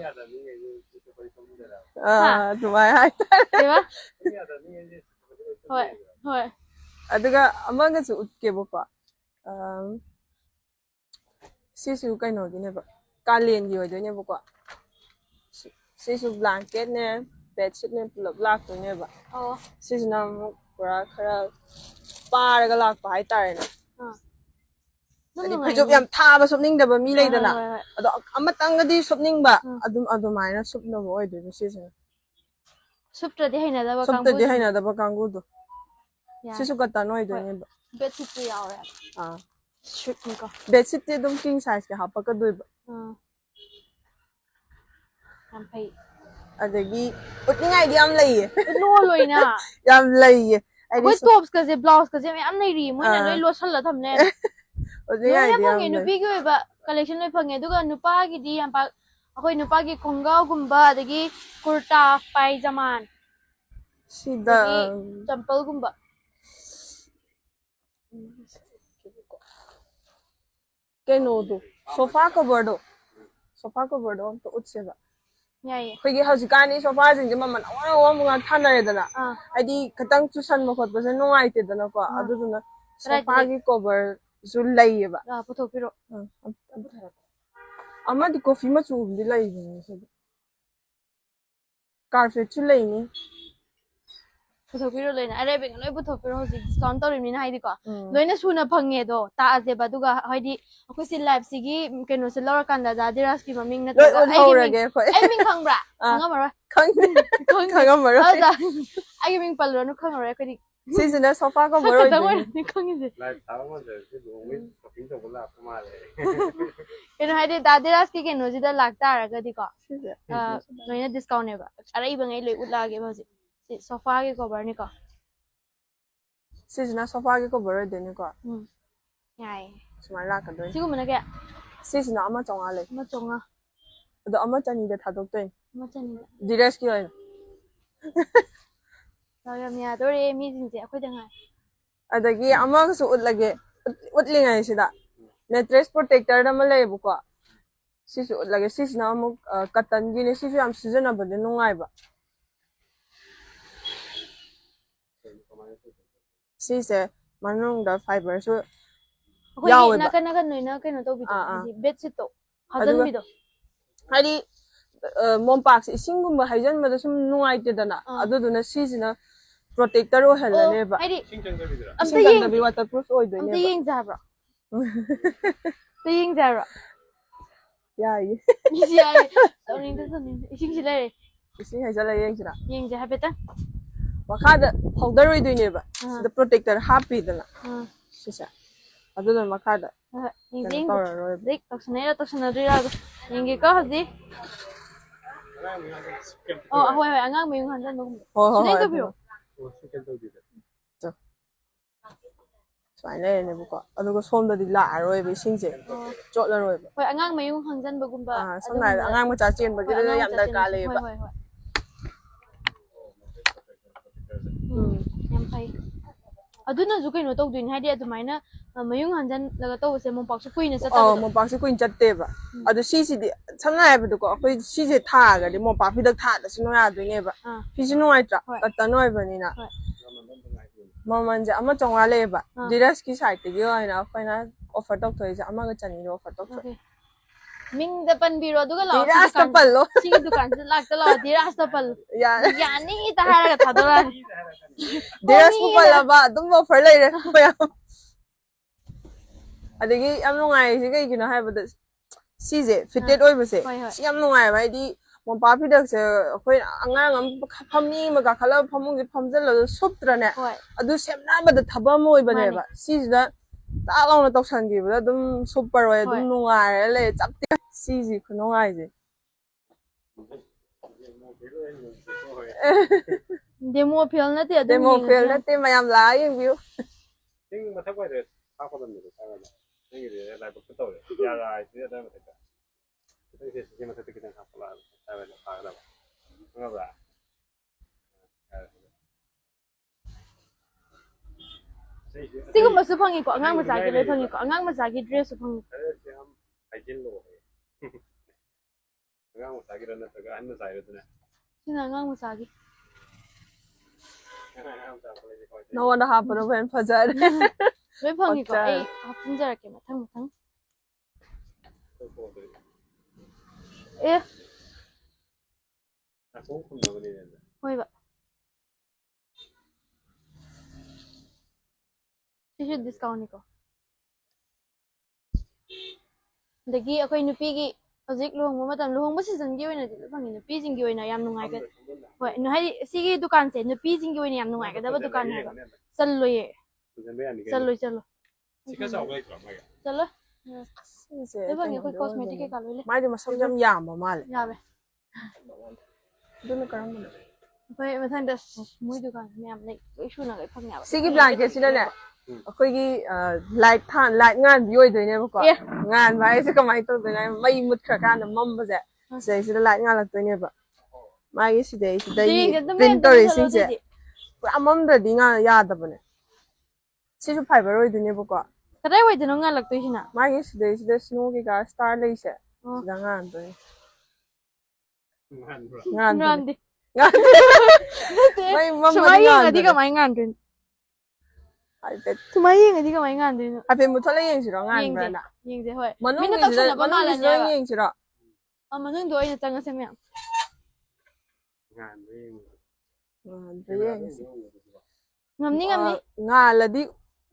tumai hai Di ba? Hoi. Hoi. aduga amanga su utke bo ko si su kai no gi ne ba kalen gi odo ne bo ko si su blanket ne bedsheet ne pulap lak to ne ba Oh. si su na mo pura khara par ga lak pa hai tare na adi phajop yam tha ba sopning da ba mi lei da na ado amatang ga di sopning ba adum mai na sup no bo odo si su Suptra di haina da ba sup kang ta bu. di haina da ba kangu do si su ka ta no odo ne ba Bedsheet tu yaw ya. Strip ni ko. bedsheet te dum king size ke hapa ka do ba Am pai. adagi utningai di am lei Lo loi na. yam lei ai Koi tops ka je blouse ka je me am nei ri mo na loi lo sal la tham ne. utningai Loi di na am phange lei nupi gi ba collection loi phange duga nupa gi di am pa akoi nupa gi khongaw gumba adagi kurta paijaman sida champal gumba. keno do sofa cover do to utse ba Yai. khoi gi hajikani sofa jing je maman awa nga thanare dana adi khatang chu san ma khot ba se nongai te dana ko adu duna sofa gi cover zu lei ba Puthok piro. ama di coffee ma chu di lei ni se carpet chu lei ni Puthok piro loi na are beng loi puthok piro hoji discount tori ni na hai di ko. Loi na suna phange do ta aje ba duga hai di akoi si live sigi keno se lor kan da diras ki maming na loi un horage khoi ai ming khang bra khang ma ra khang ma ra ada ai ming pal ro nu khang ra ko di si sina sofa cover ka da oi wa ni khang ni Live tao mà giờ cái đồ mới shopping cho là không ai đấy. keno hai di diras ki keno ji da lak ta ra ga di ko loi na discount ne ba ara i bangai loi utla ge ba ji si sofa ge cover ni ko si sina sofa gi cover de ni ko yai sumai la ka do si ko mana ke si sina ama chonga le ma chonga ado ama chani de thadok toy ma chani direct ki oi Yam ya dore mi jing je akhoi da ngai adagi ama su utlage utlingai sida mattress protector da ma lei bu ko si su utlage si sina amu cotton gi ne si su am season ba de nungai ba si se manung da fiber su akhoi na kan noi na keno to bi to bedsheet to hajan bi do hari mompak isingumba haijan ma da sum nungai te dana adu duna si sina protector o helane ba hai di Sing chân cái am sing da bi waterproof oi do am ne te ba yeng ja bro te yeng ja bro ya yi si ai to ning to ning ising si lai ising haijala yeng sira yeng ja ha beta makada powder oi do ne ba the protector happy dana sisa adu da makada yeng yeng roi dik to sna ri ra yeng ge ko haji oh hoi hoi angang me yung hanjan no sinai to biro Sing chân tôi đi đấy. sai le ne bu ko adu ko som da di la roi bi sing je chot la roi ba hoi angang me yung hanjan ba gumba som nai angang ma cha chen ba gi da yam da ka le ba hoi yam pai aduna ju kaino tawdin haidi adumaina mayung hanjan laga to se mong pak su kuin sa ta mo pa si kuin chatte ba adu si si di samna ai bu ko akoi si je tha ga di mo pa phi dak tha da sino ya doi ne ba phi sino ai tra ta noi ba ni na maman ja ama chongwa le ba diras ki side ti yo ai na akoi na offer tok thoi ja ama ga chani ro offer tok thoi Ming da pan biro duga lao diras ta pal lo si dukan sa lak ta lao diras ta pal ya yani ta hara ga thadora diras ko pala ba dum offer le re pa adigi am nungai si kai kino hai ba si je fitted oi ba se si am nungai ba di mo pa phi dak se khoi angang am phammi ma ka khala phamung ji phamjal lo sup tra ne adu semna ba da thaba mo oi ba ne ba si da ta long na tok san gi ba dum super oi dum nungai le chap ti si ji khunungai je demo feel na te demo feel na te mayam la yeng view ting mathak ba de ha ko dan ni ta ga ni re la ba to re ya ra ai te da ma ta te ke si ma ta ke ta ha la ta ba la ha la nga ba sigo masu phangi ko angang macha gi le phangi ko angang macha gi dress su phangi se ham ai jin lo nga mo sa gi ran na ta ga an na sa ro ne sina angang macha gi no wanda ha pa wen fajar le phangi ko ai hapin jar ke mathang mathang eh hoi ba sishu discount ni ko dagi akoi nupi gi hojik luhong ma tam luhong ba season gi oina di phangi nupi jing gi oina yam nungai ga hoi no hai sigi dukan se nupi jing gi oina yam nungai ga da dukan hai challo ye चलो चलो चलो ये बंगे कोई cosmetic के कालो ले मारी मसम जम याम बा माले याबे दुनु करम बने कोई मथन दस मुई दुकान में हम नहीं कोई शुना गई फंग याबे सिगी ब्लैंकेट सिना ने अखोई की light than light ngan bi oi doi ne ba ko ngan bai se kamai to doi nai mai mut khra kan mom ba je sai se light ngan lak doi ne ba mai si dei printer sing je amam da di nga ya da bane sisu fiber oi doi ne ba ko kadai wai de no ngal lak toi hina mai si dei snow ki ga star lei se da ngan doi ngan di mai mom mai ngan di ka mai ngan din ai bet tu mai ngan di ka mai ngan din a pe mu thole yeng si ro ngan ba na yeng de hoi manu min ni ta sona ba ma la ni yeng si ro manung do ina tanga se me ngam ni nga la di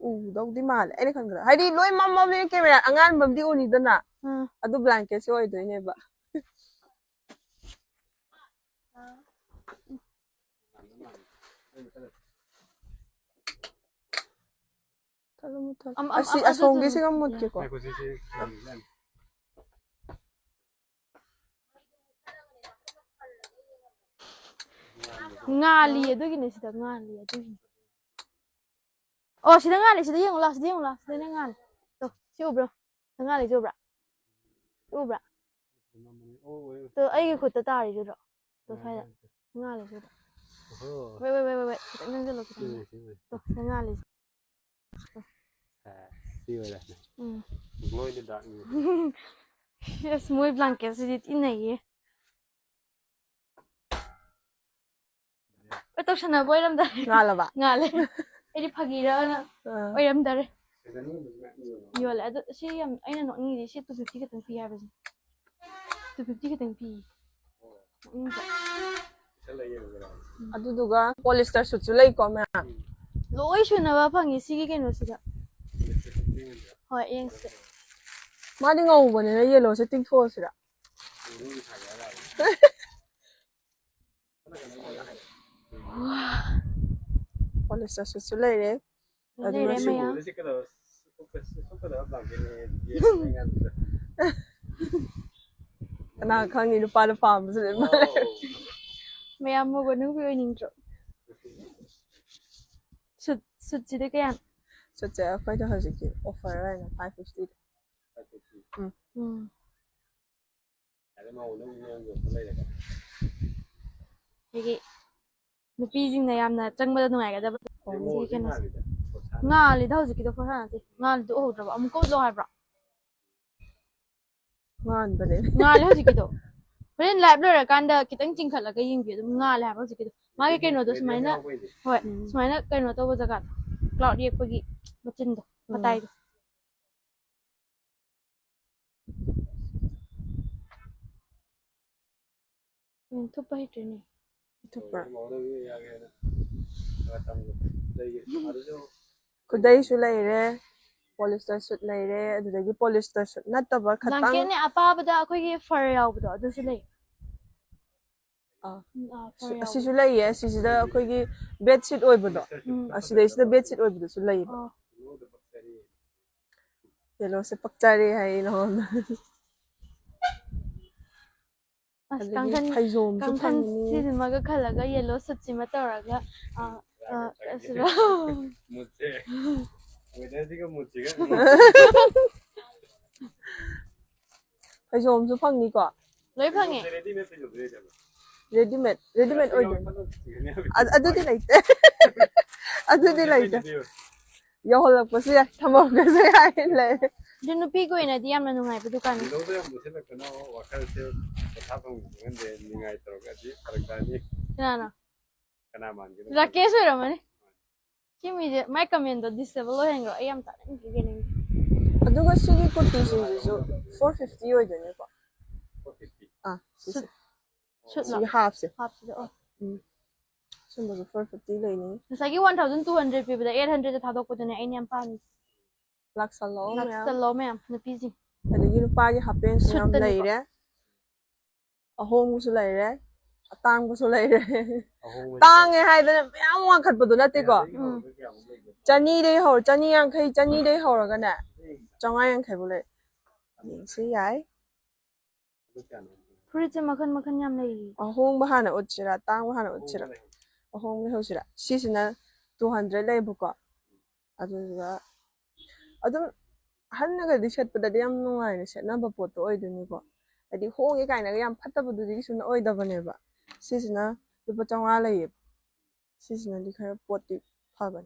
u dau di mal ai kan gra hai di loi mam mam ni camera angan bam di u ni dana adu blanket so oi doi ne ba asi asong gi sing mut ke ko ngali adugi ne sida ngali adugi oh sida ngali sida yeng la sida ngali to si ubro ngali si ubra to ai gi khut ta ta ri ro to sai da ngali si wait kita nang lo kita to ngali si ora ngoi ni da ni yes muy blanket si dit inai to shana boiram da ngala ba ngale edi phagira na oiram dare yole adu si yam aina no ni si 250 ka tang pi ha ba 250 ka tang pi adu duga polyester suit su lei ko ma loi shuna ba phangi si gi keno si da hoi yeng se ma di ngau ba ne yellow se ting tho sira polyester suit su lei re adu le si maya kana khang ni pa la pa bu se ma maya mo go nu bi ning tro sut ji de kyan so che khoi da haji ki offer right na 550 Higi nupi jing na yamna changba da nungai ga da si keno Ngali da hojiki do fara nati. Ngali do hodra ba. Amko lo hai bra. ngan ba ne Ngali hojiki do. Horen live lo ra kanda kitang chingkhat la ka ying bi do ngali hai hojiki do. Ma ke no do sumaina. Hoi. Sumaina kaino to bo jaga. Cloud yek pagi machin do. Matai do. Thupa hi training. Thupa. Ada Kudai su leire, polyester suit leire, adudagi polyester suit nattaba Blanket khatang ne apa bada akhoi fur yaw bada adu si lei. Fur yaw. asisu leie asisida akhoi bed sheet oibado asida isida bed sheet oibado su leie yellow se pakchari hai no As kangkhan kangkhan si maga khalaga yellow suit si mataraga asira. muche Weda sih muche kan paijom su phangni ko Loi phange. ready made oido adudi laite adudi laite yoholak pasi ya thamok ga se hai le Di Nupi ko ina di yamna nungai pa dukan. Lodo yang muche nak kena wakal se Keithel dengan dia ningai terus kan sih Leiragani Nana. kena man gitu Rakesh ora mane. Kimi je mai kamendo disable lo hengo ayam ta ngene. aduga sigi kurti su 450 oido ne ko 450 sisi Shoot sigi la. half se Half de oh. sumba 450 leini Nasagi 1200 pi bada 800 ta thadok ko ne ai nyam pa ni. laksalo That's ya the low ma'am. Nupi ji. adagi nupagi hapen Suit singam da ni ko. leire ahong su leire atang su leire Aku tang hai da yam wa khat badu nate ko chani dei hor chani yang khai chani dei hor ga na chonga yang khai bole si yai Fruit je makhan makhan yam lei. ahong ba hana uchira tang ba hana uchira ahong le hosira sisina 200 lei bu ko aduga adum hannaga di set pada yam nungai ne set na ba pot oiduni ko adi hongi kaina yam phatta bu di suna oida bane ba sisina lupa chonga lei sisina di khara poti phaban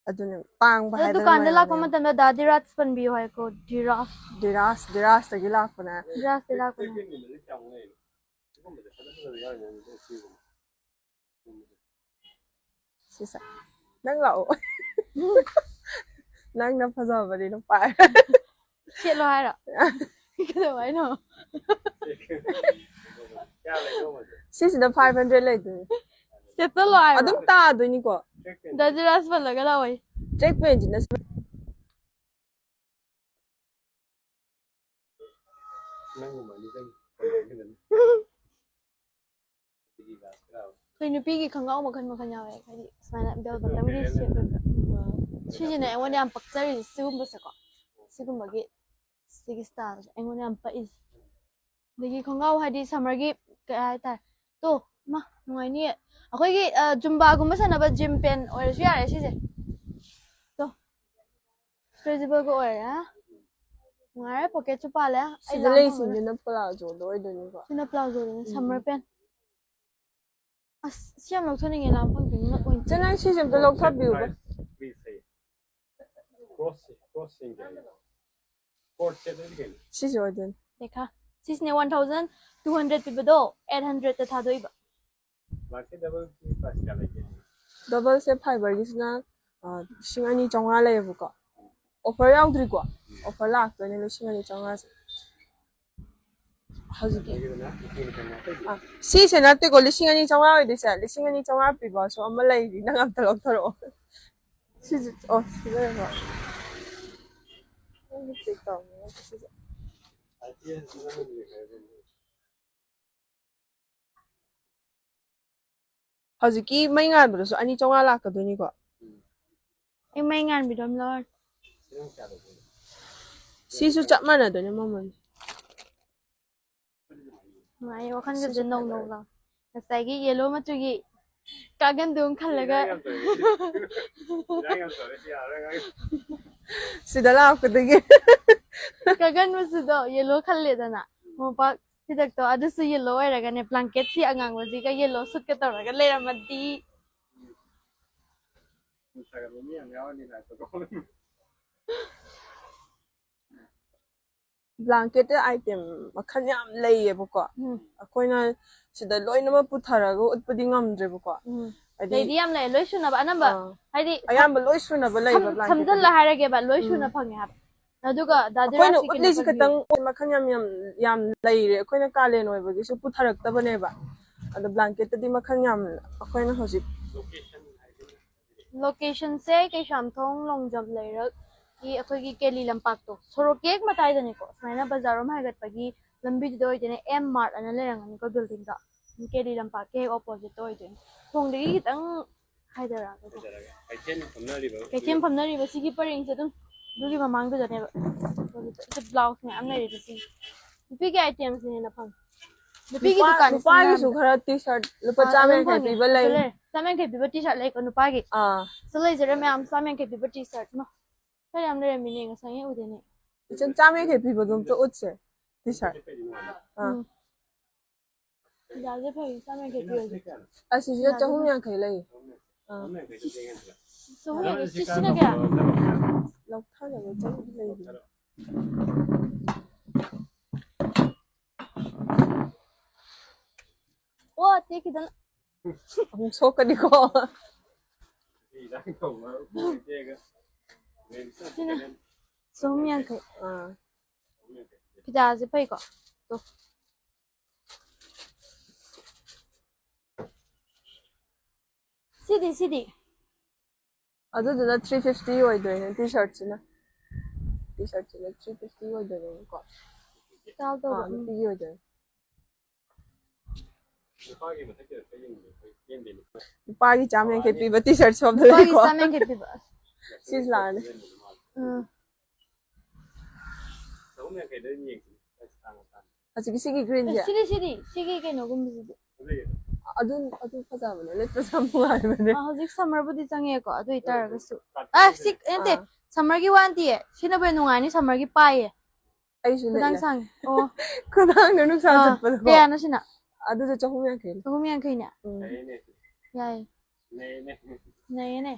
adune pang ba haida Dukan de lak pa matan da dadirat span bi hoy ko diras ta gila pana diras de lak pa. sisa nang lao nang na Fajaba di no pa Shit lo hai ra. Cái ai no. sisina 500 lei du Shit lo hai. adum ta du ni ko Dadirat span la ga la wai. check page na Koi Nupi ki khangau makhan makhan yaw ai khai smana bel batam ri shit lo. Shi ne ai wani am pakchari sigum ba sa ko. Sigum ba gi sigi star ai wani am pa is. Dagi khangau hadi summer gi kai ta. To ma ngai ni akhoi gi jumba gum sa na ba gym pen or shi ya shi je. To stretchable ko or ha. Ngai pocket chu pa le ai sida lei sin na pala jo do oida ni ko sina plazo ne summer pen. As siam lok thoni nge Lampak bi na oin. chana sisem to lok thab biu ba crossing court set again sisi oiden Dekha. Sisne 1200 pi bado 800 ta thadoi ba. market double price kya lagi double se fiber gi sina singani chonga lei bu ko offer yaudri ko offer lak to ne singani chonga haziki sisi natte ko singani chonga oide sa singani chonga pi ba so amalai ri nang am talok tharo sisi oh sisi ba check down sisi haziki mai ngan bu so ani chonga lak ka do ni ko Ai mai ngan bi dom lor. sisu chap mana do ne mamon Mai wakhan ga nong nong la. Nasai gi yellow ma chu gi kagan dung khalaga sida lak ka de kagan ma su do yellow khalle da na. Mo pa sidak to adu su yellow ai raga ne blanket si angang wa ji ga yellow sut ka to raga le ramadi. Saya kan ini yang nyawa ni lah tu kau. blanket item makhan yam leiyebako akoina sida loinama putharaga utpadi ngamdrebako Lady am lay loy shuna ba anamba haidi ayamba loi sunaba leiba blanket samjal la harage ba loy shuna phange hab aduga dadira akoina utli sikatang makhan yam leire akoina kalen oibagi su putharaktabane ba ada blanket di makhan yam akoina hojik location se Keishamthong longjam leirak ki akhoi ki Keli Lampak to sorok kek matai dani ko smaina bazar rom hagat pagi lambi do ide M-mart ana Leiragani ko building da Keli Lampak ke opposite to ide thongdegi kitang haidara ko kaichen phamnari ba sigi paring se dum dugi mamang do jane ba so blouse ne am nei ri nupi ke items ne na phang nupi ki dukan nupa gi su khara t-shirt lupa chamen kai piba lei chamen kai piba t-shirt lei ko nupa gi so lei jere me am chamen kai piba t-shirt ma sai am le mini nga sang ye ude ne chen chamen kai piba dum to utse t-shirt da je phai chamen kai piba asi je chahum yang kai lei so ye sisi na kya lok tha la chahum lei wa te ki dan hum so ka di ko so mian kai pida je phai ko to sidi adu da 350 oidoi t-shirt china t-shirt china 350 oidoi ko tal to nupi oidoi Pagi chamen kai piba t-shirt shop da pagi ko chamen kai piba sis lan Asik sigi green ja sidi ke no gum sidi adu fajaba ne let fajaba ngai bane hojik summer budi change ko adu itar ga su sik ente summer gi wanti e sina be nungai ni summer gi pai e ai su kudang sang oh kudang nu sa jat pa ko ya na sina adu je chahum yang kai kai na yai ne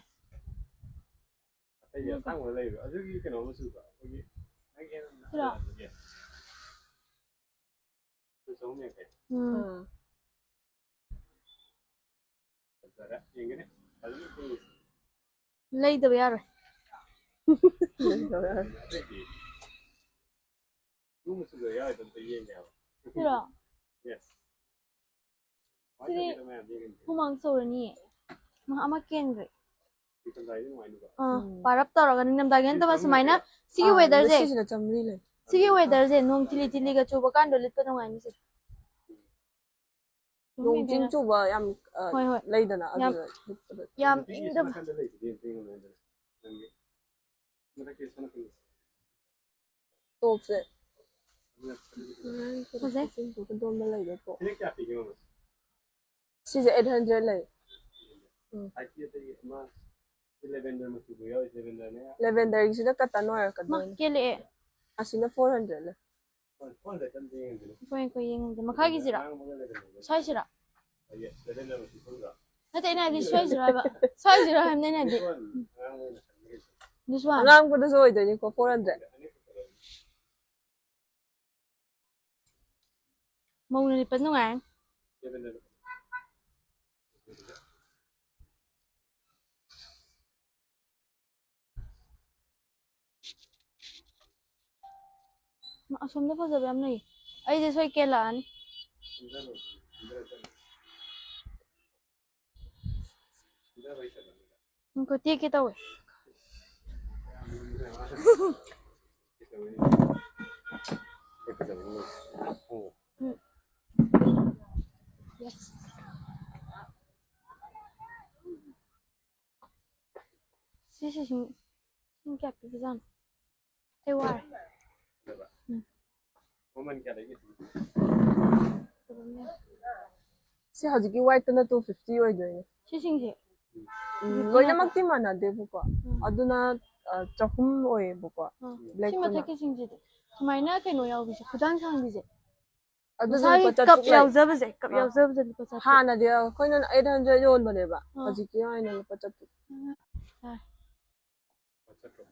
Ya sang wa lei adu ki ke no mu su ba ogi ai ke na so me ke Zara ingene adu ki lei da yar nu mu su ya dan te yen ya sira yes sidi humang so ni ma ama ken gre parap tor ga nim da gen ta mas maina sigi weather je sisi na chamri le sigi weather je nong tili ga chu ba kan do lit pa nong ani se nong jing chu ba yam hoi leidana adu yam ingda top se Jose ko don ma leide to Ini kya pi mo sisi 800 le ai ki te ma 11 mo su yo 11 ne lavender gi sida katano ya ma kadon kele asina 400 le kon de tan de ngin ko yeng de makha gi sira sai sira ai 11 mo su ga na te na di sai sira ham ne na di this one ngang ko da so oidoi ko 400 mong ni pa nong ang ma asom na pa jabe am nei ai je soi kelan ko ti ke tawe yes sing kya pi jan te war woman kya de si hajiki white na 250 oidoi sing je loinamak ti mana de bu ko aduna chahum oye bu ko black sing ma thake sing je sumaina ke no yaw bi je kudang sang bi je adu sai ko kap yaw zab je pa cha ha na de koina 800 yon bane ba hajiki ai na pa chat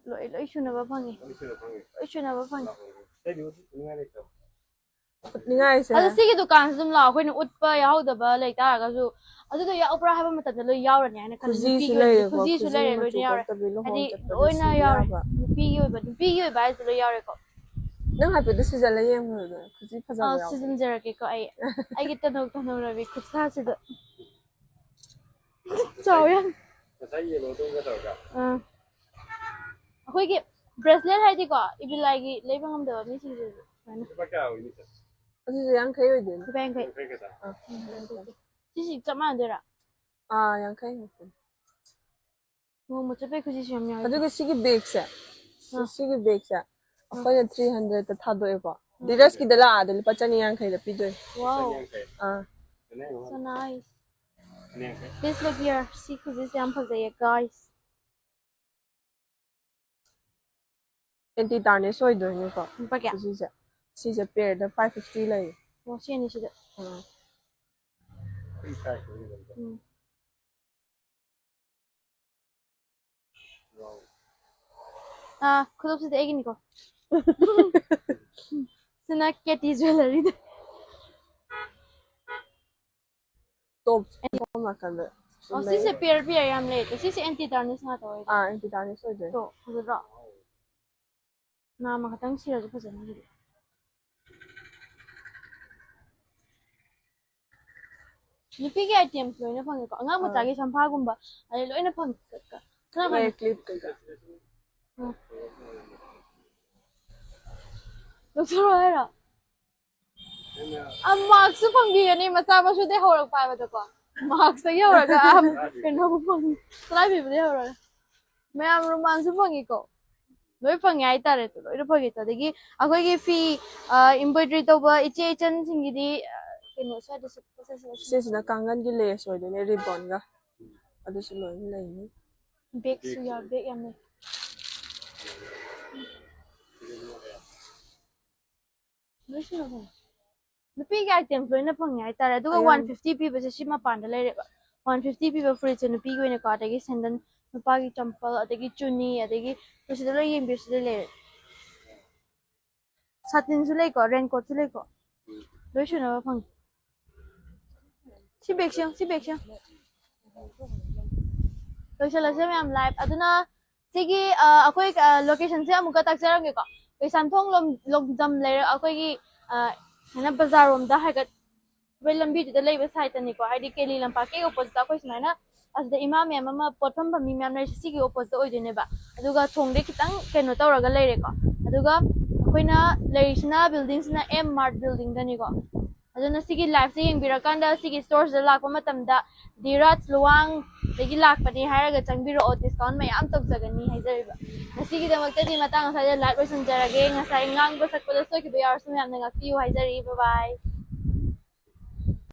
lỗi chuyện nào bằng gì lỗi chuyện nào bằng ngay sẽ à cái đồ càng zoom lao khuyên út bơi áo đờ bơi lấy ta cái dù à cái áo bra hay mà tận là lấy áo rồi nhỉ cái kuzi su lấy rồi nhỉ anh ôi na áo nupi yêu bài su lấy áo rồi co nang happy this is a laying kuzi Fajaba season zero cái co ai cái tao rồi vì kuzi sao sự chào em khuyên cái bracelet hay gì co ibi lagi lấy bằng âm đồ mấy gì rồi 어디서 양카이 어디? bank 지식 좀 안 되라 아, 양카이 어디? 뭐 저배 그 지식 없냐 그리고 시기 베이크사. 시기 베이크사. 아빠는 300 타도해봐. 디레스키들라 아들 빠짜니 양카이다 피도. wow 아. so nice this look here see 그 지식 안 파세요 guys 엔티 다네 소이도니까. 뭐야 그지자. 시자 페어다 550 lay. 뭐 시엔이 시다 아 그것도 애기니까 스낵 캐티 jewellery 톱 막간다. 시세 pair याम ले तो सिसे anti डार्निश ना तो 아, 엔티 다네 소이도. तो 그거라 나마 같은 시라도 보잖아 Nupi items loina phang ko anga mata gi sampha gumba ai loina phang ka kana 왜 클립 그가. doctor era marks phang gi ani macha ba su de horak pa ba ko marks ya horak am keno phang trai bi de horak me am romance phang ko loi phang ai ta re to loi phang ta de gi akoi gi fi embroidery to ba iche chen sing gi di keno sa de 시스나 강간기 레 소이도네 리본가. 아저씨 로이 레이니. big su ya big am ne Nupi items loina phang ai ta re du 150 pi ba se sima pan da le re 150 pi ba free che nupi go ne ka ta gi sandal nupa gi champal adagi chuni adagi to se lo yim bi se le satin su le ko raincoat su le ko loi chu na phang si bek xiang loi se la se me am live aduna sigi akoi location se amuka tak sarang ko Keishamthong lom jam le akoi gi na bazar rom da hagat वे लंबी जुदा लेबे site नि को Heidi केली लंपा के opposite अखोइ सुनाइना as the imam ya mama potpam bami myam na sigi opposite oidine ba aduga thongde kitang keno tawraga leire ko aduga akoina leisna buildings na M-mart building dani ko aduna sigi live se yengbirakanda sigi stores da lakpa matamda dirat luwang degi lakpani haraga changbiro o discount mayam tokjagani haijariba nasigi damakta di matang sa live version jarage ngasai ngang ba sakpala soi ki bayar sum yam na ngafiu haijari bye bye